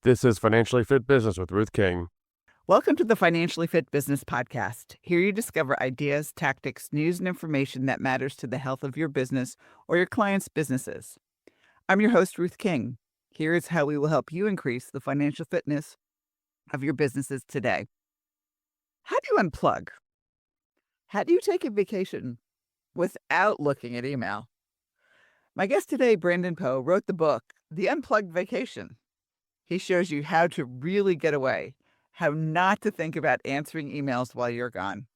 This is Financially Fit Business with Ruth King. Welcome to the Financially Fit Business Podcast. Here you discover ideas, tactics, news, and information that matters to the health of your business or your clients' businesses. I'm your host, Ruth King. Here is how we will help you increase the financial fitness of your businesses today. How do you unplug? How do you take a vacation without looking at email? My guest today, Brandon Poe, wrote the book, The Unplugged Vacation. He shows you how to really get away, how not to think about answering emails while you're gone.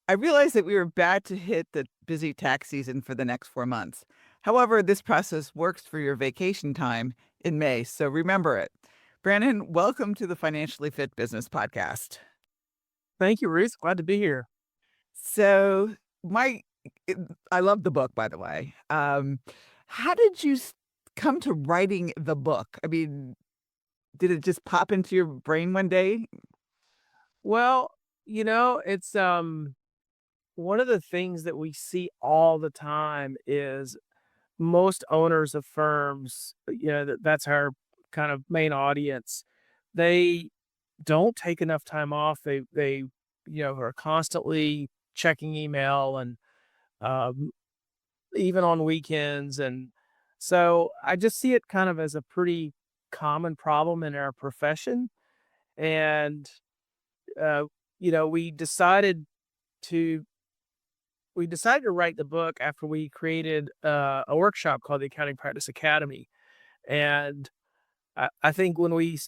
I realized that we were about to hit the busy tax season for the next 4 months. However, this process works for your vacation time in May, so remember it. Brandon, welcome to the Financially Fit Business Podcast. Thank you, Ruth. Glad to be here. So, I love the book, by the way. How did you come to writing the book? I mean, did it just pop into your brain one day? Well, it's one of the things that we see all the time is most owners of firms, that's our kind of main audience. They don't take enough time off. They are constantly checking email and um, even on weekends. And so I just see it kind of as a pretty common problem in our profession. And uh, we decided to write the book after we created a workshop called the Accounting Practice Academy. And I think when we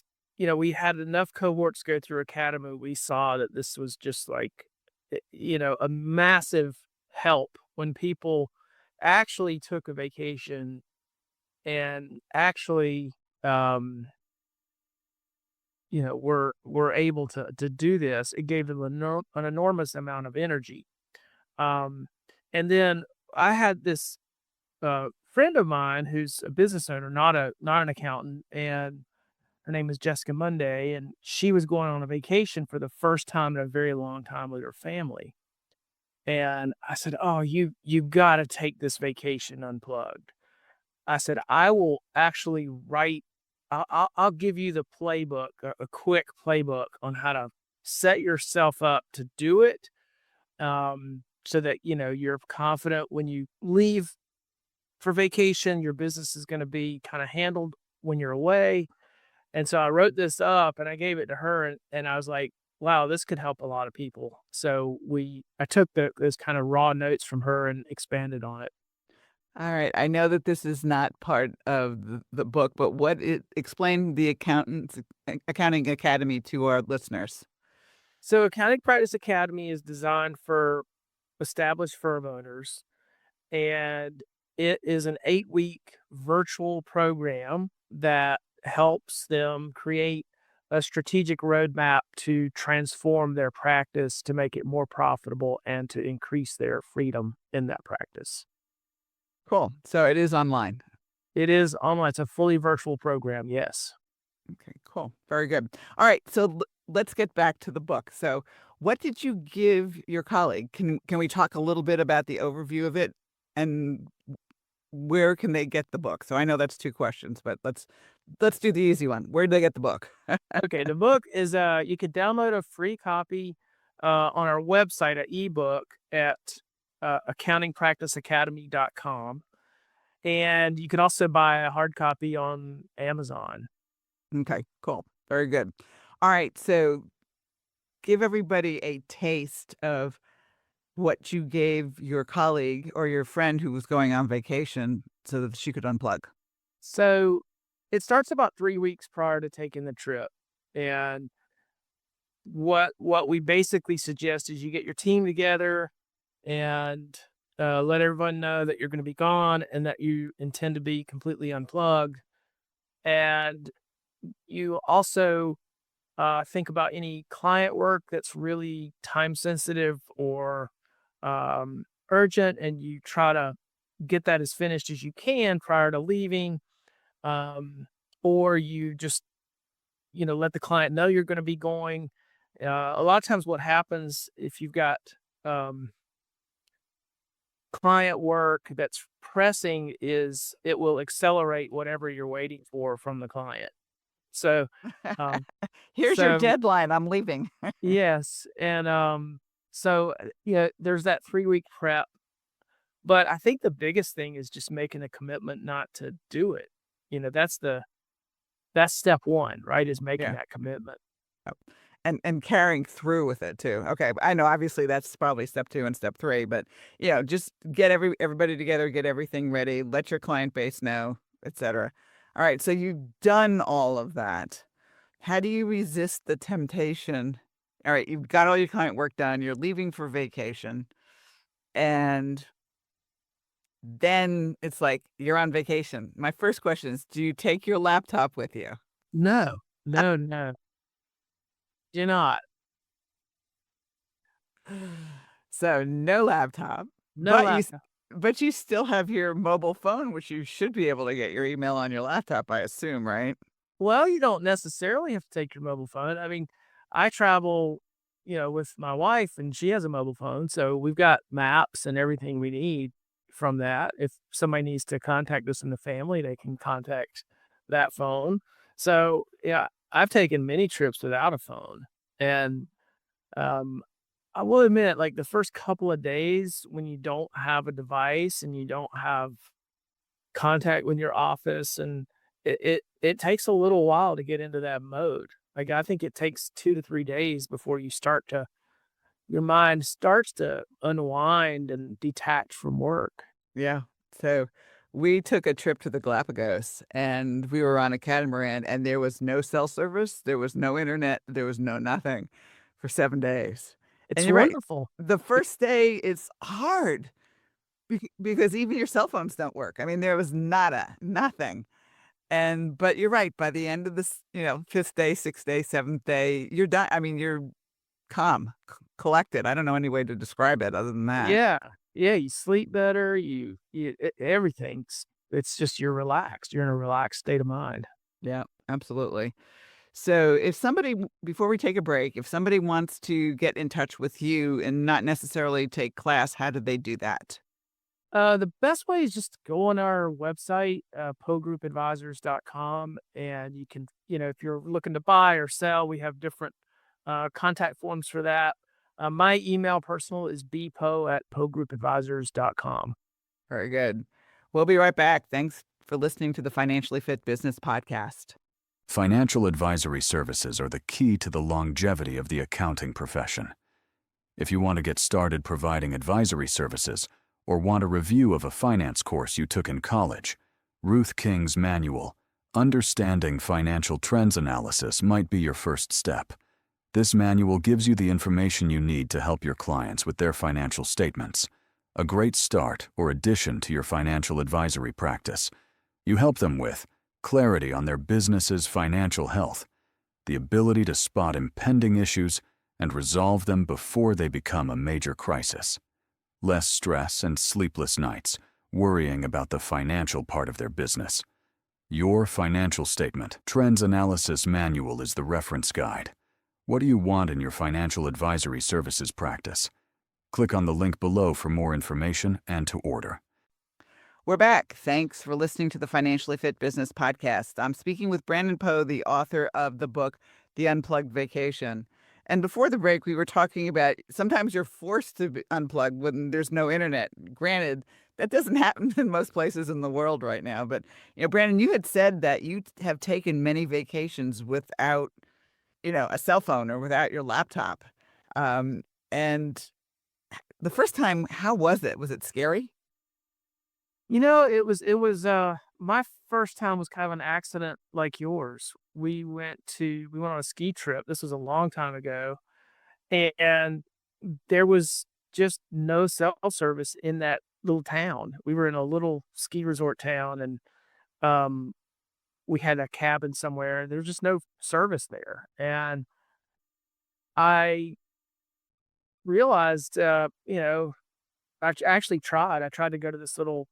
had enough cohorts go through Academy, we saw that this was just like, a massive help when people actually took a vacation and actually, were able to do this. It gave them an enormous amount of energy. Um, and then I had this friend of mine who's a business owner, not an accountant, and her name is Jessica Monday, and she was going on a vacation for the first time in a very long time with her family. And I said, "Oh, you got to take this vacation unplugged." I said, "I will actually write. I'll give you the playbook, a quick playbook on how to set yourself up to do it, so that you're confident when you leave for vacation. Your business is going to be kind of handled when you're away." And so I wrote this up and I gave it to her, and I was like, "Wow, this could help a lot of people." So I took those kind of raw notes from her and expanded on it. All right. I know that this is not part of the book, but explain the Accounting Academy to our listeners. So Accounting Practice Academy is designed for established firm owners, and it is an 8-week virtual program that helps them create a strategic roadmap to transform their practice to make it more profitable and to increase their freedom in that practice. Cool. So it is online. It is online. It's a fully virtual program. Yes. Okay, cool. Very good. All right. So let's get back to the book. So what did you give your colleague? Can we talk a little bit about the overview of it and where can they get the book? So I know that's 2 questions, but let's do the easy one. Where did they get the book? Okay. The book is you can download a free copy on our website, an ebook at accountingpracticeacademy.com. And you can also buy a hard copy on Amazon. Okay, cool. Very good. All right. So give everybody a taste of what you gave your colleague or your friend who was going on vacation so that she could unplug. So it starts about 3 weeks prior to taking the trip. And what we basically suggest is you get your team together and let everyone know that you're going to be gone and that you intend to be completely unplugged. And you also think about any client work that's really time sensitive or urgent, and you try to get that as finished as you can prior to leaving. Or you just, let the client know you're going to be going. A lot of times what happens if you've got client work that's pressing is it will accelerate whatever you're waiting for from the client. So, um, Here's your so deadline. I'm leaving. yes, and yeah, there's that 3-week prep. But I think the biggest thing is just making a commitment not to do it. You know, that's step one, right? Is making Yeah. that commitment. Yep. And carrying through with it too. Okay, I know obviously that's probably step 2 and step 3, but, just get everybody together, get everything ready, let your client base know, etcetera. Alright, so you've done all of that. How do you resist the temptation? Alright, you've got all your client work done, you're leaving for vacation, and then it's like you're on vacation. My first question is, do you take your laptop with you? No, no, no, you're not. So, no laptop, No but laptop. you still have your mobile phone, which you should be able to get your email on your laptop, I assume, right? Well, you don't necessarily have to take your mobile phone. I mean, I travel, with my wife, and she has a mobile phone, so we've got maps and everything we need from that. If somebody needs to contact us in the family, they can contact that phone. So, yeah, I've taken many trips without a phone, and um, I will admit, like the first couple of days when you don't have a device and you don't have contact with your office, and it takes a little while to get into that mode. Like, I think it takes 2 to 3 days before your mind starts to unwind and detach from work. Yeah. So, we took a trip to the Galapagos, and we were on a catamaran, and there was no cell service, there was no internet, there was no nothing for 7 days. And It's you're right, wonderful. the first day is hard because even your cell phones don't work. I mean, there was nada, nothing. But you're right, by the end of this, 5th day, 6th day, 7th day, you're done. I mean, you're calm, collected. I don't know any way to describe it other than that. Yeah. Yeah, you sleep better, everything's it's just you're relaxed. You're in a relaxed state of mind. Yeah, absolutely. So if somebody before we take a break, if somebody wants to get in touch with you and not necessarily take class, how do they do that? The best way is just to go on our website, pogroupadvisors.com, and you can, if you're looking to buy or sell, we have different contact forms for that. My email personal is bpo@pogroupadvisors.com. Very good. We'll be right back. Thanks for listening to the Financially Fit Business Podcast. Financial advisory services are the key to the longevity of the accounting profession. If you want to get started providing advisory services or want a review of a finance course you took in college, Ruth King's manual, Understanding Financial Trends Analysis, might be your first step. This manual gives you the information you need to help your clients with their financial statements. A great start or addition to your financial advisory practice. You help them with clarity on their business's financial health, the ability to spot impending issues and resolve them before they become a major crisis. Less stress and sleepless nights worrying about the financial part of their business. Your Financial Statement Trends Analysis Manual is the reference guide. What do you want in your financial advisory services practice? Click on the link below for more information and to order. We're back. Thanks for listening to the Financially Fit Business Podcast. I'm speaking with Brandon Poe, the author of the book, The Unplugged Vacation. And before the break, we were talking about sometimes you're forced to unplug when there's no internet. Granted, that doesn't happen in most places in the world right now. But, Brandon, you had said that you have taken many vacations without, a cell phone or without your laptop. And the first time, how was it? Was it scary? My first time was kind of an accident like yours. We went on a ski trip. This was a long time ago, and there was just no cell service in that little town. We were in a little ski resort town, and um, we had a cabin somewhere. There was just no service there, and I realized, actually tried. I tried to go to this little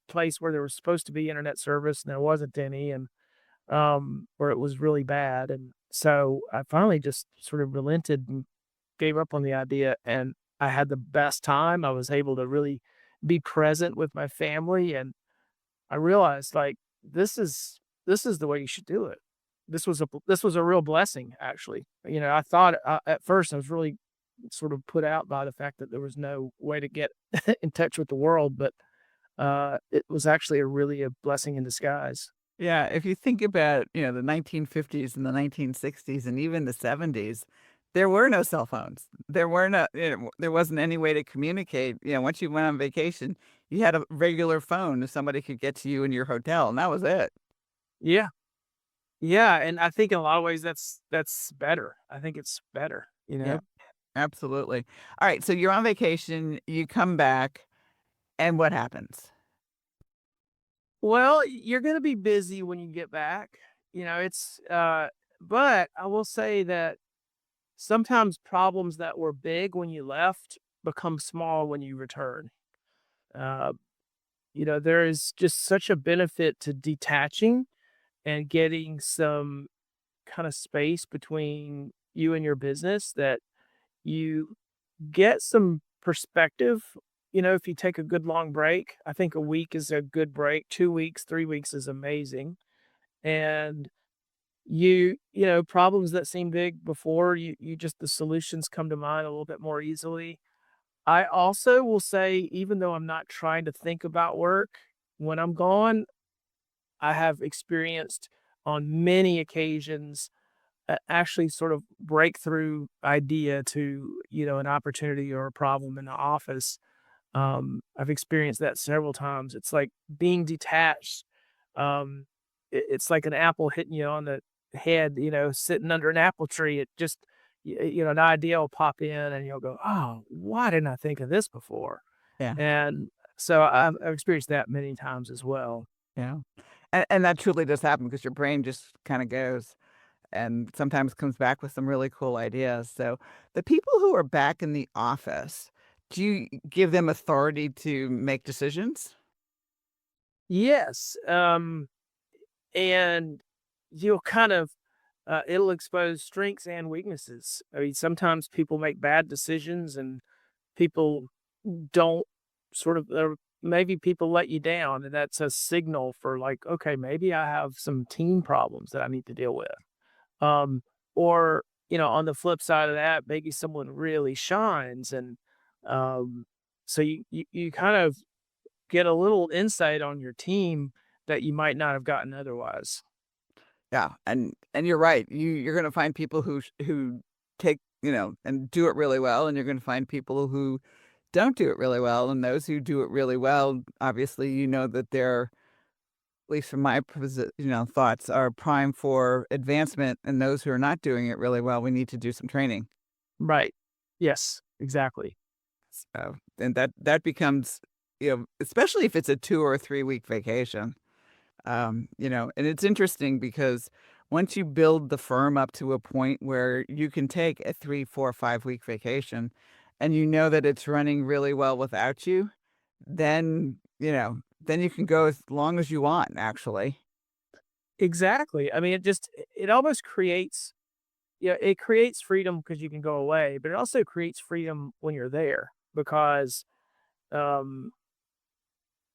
place where there was supposed to be internet service and there wasn't any, and where it was really bad. And so I finally just sort of relented and gave up on the idea, and I had the best time. I was able to really be present with my family, and I realized, like, this is the way you should do it. this was a real blessing, actually. I thought at first I was really sort of put out by the fact that there was no way to get in touch with the world, but it was actually a blessing in disguise. Yeah, if you think about, the 1950s and the 1960s and even the 70s, there were no cell phones. There wasn't any way to communicate. Once you went on vacation, you had a regular phone if somebody could get to you in your hotel, and that was it. Yeah, yeah, and I think in a lot of ways that's better. I think it's better. Yeah, absolutely. All right, so you're on vacation, you come back, and what happens? Well, you're gonna be busy when you get back. But I will say that sometimes problems that were big when you left become small when you return. Uh, there is just such a benefit to detaching and getting some kind of space between you and your business that you get some perspective. If you take a good long break, I think a week is a good break. 2 weeks, 3 weeks is amazing. And problems that seem big before you just the solutions come to mind a little bit more easily. I also will say, even though I'm not trying to think about work when I'm gone, I have experienced on many occasions actually sort of breakthrough idea to, an opportunity or a problem in the office. I've experienced that several times. It's like being detached. It's like an apple hitting you on the head, sitting under an apple tree. It just, an idea will pop in and you'll go, oh, why didn't I think of this before? Yeah, And so I've experienced that many times as well. yeah. And that truly does happen because your brain just kinda goes and sometimes comes back with some really cool ideas. So, the people who are back in the office, do you give them authority to make decisions? Yes. And you'll kind of, it'll expose strengths and weaknesses. I mean, sometimes people make bad decisions and people don't sort of, maybe people let you down. And that's a signal for like, okay, maybe I have some team problems that I need to deal with. Um, or, on the flip side of that, maybe someone really shines. And um, so you kind of get a little insight on your team that you might not have gotten otherwise. Yeah, and you're right. You're gonna find people who take, and do it really well, and you're gonna find people who don't do it really well, and those who do it really well, obviously, that they're, at least from my thoughts, are prime for advancement, and those who are not doing it really well, we need to do some training. Right. Yes, exactly. So, and that becomes, especially if it's a 2 or 3 week vacation. And it's interesting because once you build the firm up to a point where you can take a 3, 4, 5 week vacation and you know that it's running really well without you, then you can go as long as you want, actually. Exactly. I mean, it almost creates, it creates freedom because you can go away, but it also creates freedom when you're there because um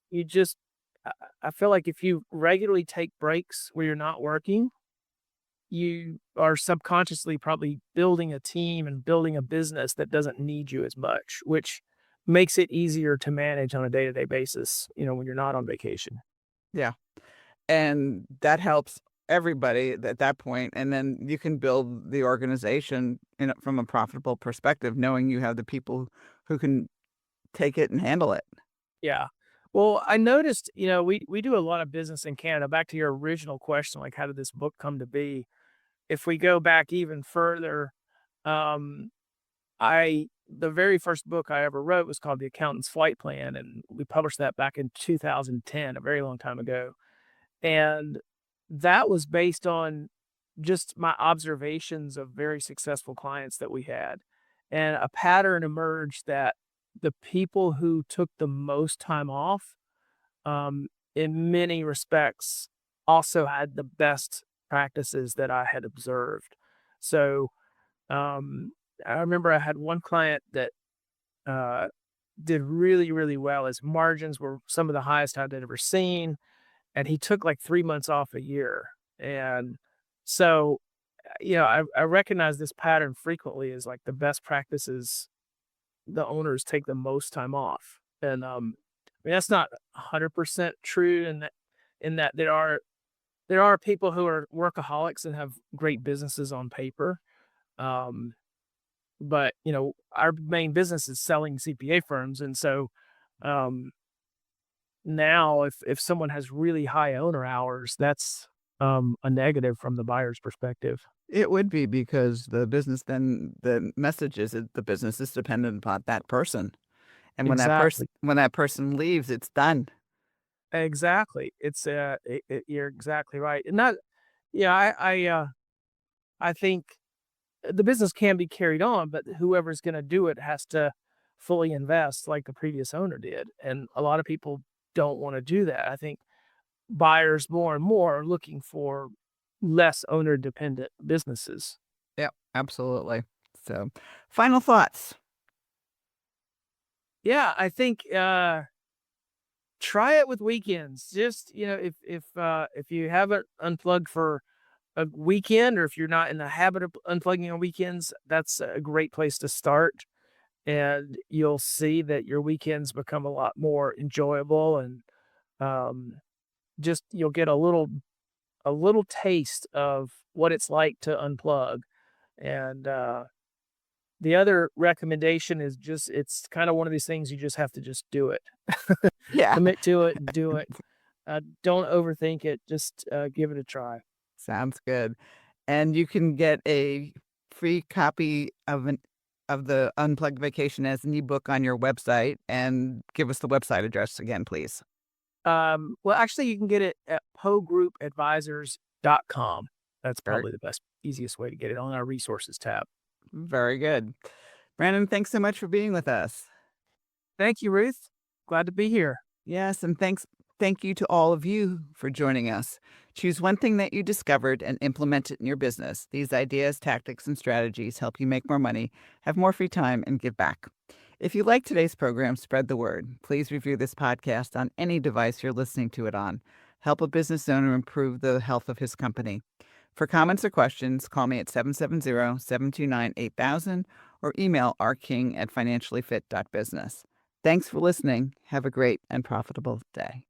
you just I I feel like if you regularly take breaks where you're not working, you are subconsciously probably building a team and building a business that doesn't need you as much, which makes it easier to manage on a day-to-day basis, when you're not on vacation. Yeah. And that helps everybody at that point, and then you can build the organization from a profitable perspective, knowing you have the people who can take it and handle it. Yeah. Well, I noticed, we do a lot of business in Canada. Back to your original question, like how did this book come to be? If we go back even further, um, the very first book I ever wrote was called The Accountant's Flight Plan, and we published that back in 2010, a very long time ago. And that was based on just my observations of very successful clients that we had. And a pattern emerged that the people who took the most time off, um, in many respects, also had the best practices that I had observed. So um, I remember I had one client that uh, did really, really well. His margins were some of the highest I'd ever seen, and he took like 3 months off a year. And So, I recognize this pattern frequently is like the best practices the owners take the most time off. And I mean that's not 100% true in that there are people who are workaholics and have great businesses on paper. Um, but our main business is selling CPA firms, and so um, now if someone has really high owner hours, that's a negative from the buyer's perspective. It would be because the message is that the business is dependent upon that person. And Exactly. when that person leaves, it's done. Exactly. You're exactly right. And that, yeah, I think the business can be carried on, but whoever's going to do it has to fully invest like the previous owner did. And a lot of people don't want to do that. I think buyers more and more are looking for less owner dependent businesses. Yep, absolutely. So, final thoughts. Yeah, I think try it with weekends. Just, if you haven't unplugged for a weekend, or if you're not in the habit of unplugging on weekends, that's a great place to start. And you'll see that your weekends become a lot more enjoyable, and um, just you'll get a little taste of what it's like to unplug. And the other recommendation is just it's kind of one of these things you just have to just do it. Yeah, Commit to it and do it. Don't overthink it. Just give it a try. sounds good. And you can get a free copy of the Unplugged Vacation as an ebook on your website. And give us the website address again, please. Well, actually, you can get it at pogroupadvisors.com. That's Very, probably the best, easiest way to get it on our resources tab. very good. Brandon, thanks so much for being with us. Thank you, Ruth. Glad to be here. Yes, and thank you to all of you for joining us. Choose one thing that you discovered and implement it in your business. These ideas, tactics, and strategies help you make more money, have more free time, and give back. If you like today's program, spread the word. Please review this podcast on any device you're listening to it on. Help a business owner improve the health of his company. For comments or questions, call me at 770-729-8000 or email rking@financiallyfit.business. Thanks for listening. Have a great and profitable day.